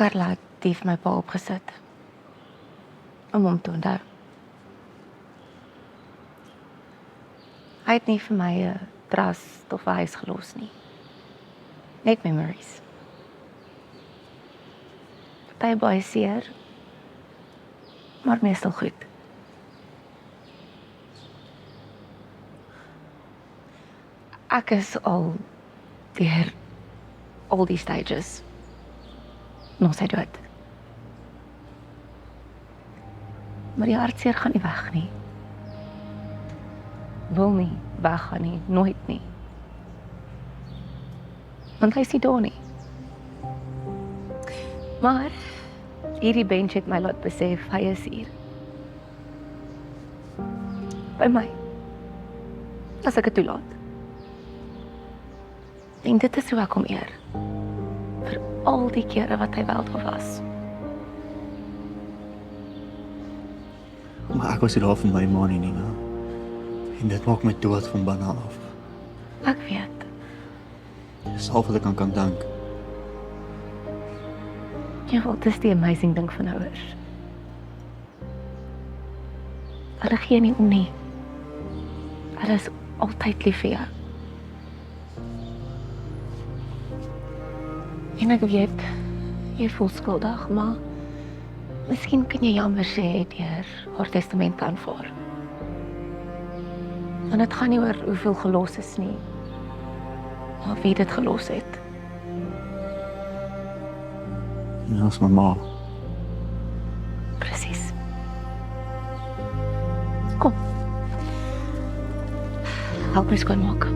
Karla het die vir my pa opgesit. Om hom te onthou. Hy het nie vir my 'n trust of 'n huis gelos nie. Net memories. Party baie seer, maar meestal goed. Ek is al deur al die stages. Nog sy dood. Maar die hartseer gaan nie weg nie. Wil nie weggaan nie, nooit nie. Want hy is nie daar nie. Maar hierdie bench het my laat besef, hy is hier. By my. As ek het toelaat. En dit is hoe ek hom eer. Vir al die kere wat hy wel daar was. Maar ek was nie daar vir my ma nie, Nina. En dit maak my dood van binne af. Ek weet. Dis al wat ek aan kan dink. Ja, wat is die amazing ding van ouers? Hulle gee nie om nie. Hulle is altyd lief vir jou. En ek weet, jy voel skuldig, maar miskien kan jy jammer sê deur haar testament te aanvaar. Want dit gaan nie oor hoeveel gelos is nie, maar wie dit gelos het. En dat is my ma. Presies. Kom. Help my skoonmaak.